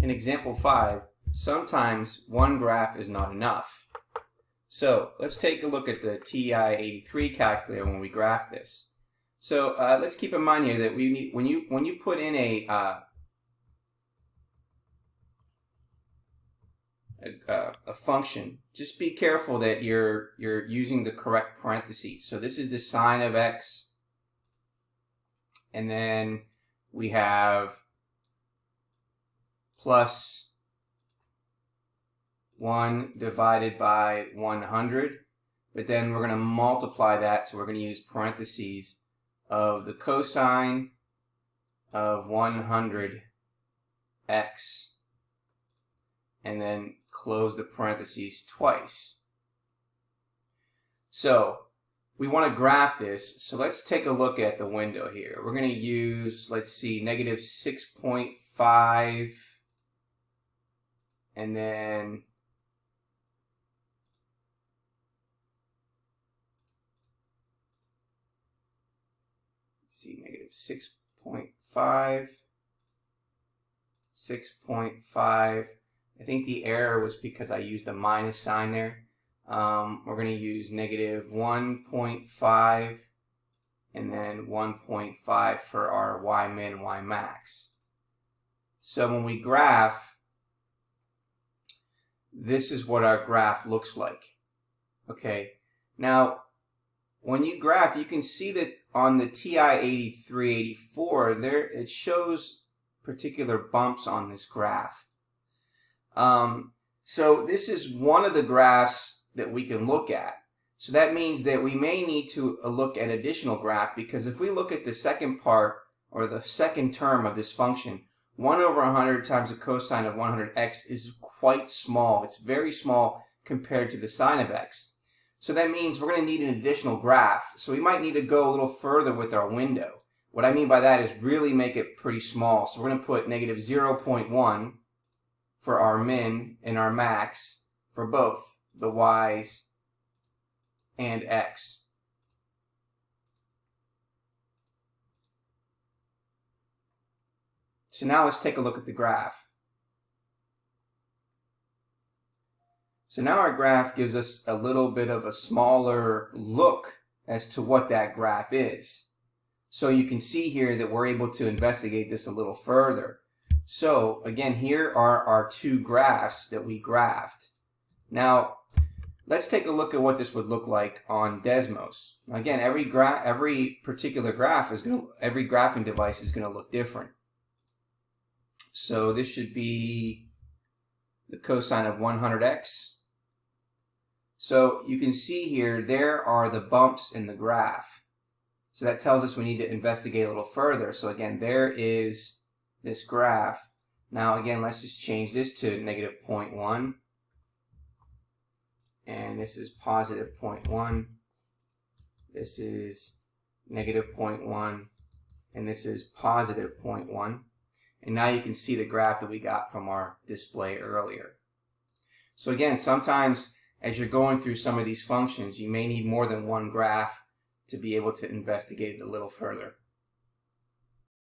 in example 5, sometimes one graph is not enough. So let's take a look at the TI-83 calculator when we graph this. So let's keep in mind here that we need, when you put in a function, just be careful that you're using the correct parentheses. So this is the sine of x, and then we have plus 1 divided by 100, but then we're going to multiply that, so we're going to use parentheses of the cosine of 100x, and then close the parentheses twice. So we want to graph this, so let's take a look at the window here. We're going to use, let's see, negative 6.5, and then negative 6.5, 6.5. I think the error was because I used a minus sign there. We're going to use negative 1.5 and then 1.5 for our y min, y max. So when we graph, this is what our graph looks like. Okay, now when you graph, you can see that on the TI-83-84, there it shows particular bumps on this graph. So this is one of the graphs that we can look at. So that means that we may need to look at additional graph, because if we look at the second part, or the second term of this function, 1 over 100 times the cosine of 100x is quite small. It's very small compared to the sine of x. So that means we're going to need an additional graph. So we might need to go a little further with our window. What I mean by that is really make it pretty small. So we're going to put negative 0.1 for our min and our max for both the y's and x. So now let's take a look at the graph. So now our graph gives us a little bit of a smaller look as to what that graph is. So you can see here that we're able to investigate this a little further. So again, here are our two graphs that we graphed. Now let's take a look at what this would look like on Desmos. Again, every particular graph is every graphing device is going to look different. So this should be the cosine of 100x. So you can see here, there are the bumps in the graph. So that tells us we need to investigate a little further. So again, there is this graph. Now again, let's just change this to negative 0.1. And this is positive 0.1. This is negative 0.1. And this is positive 0.1. And now you can see the graph that we got from our display earlier. So again, sometimes as you're going through some of these functions, you may need more than one graph to be able to investigate it a little further.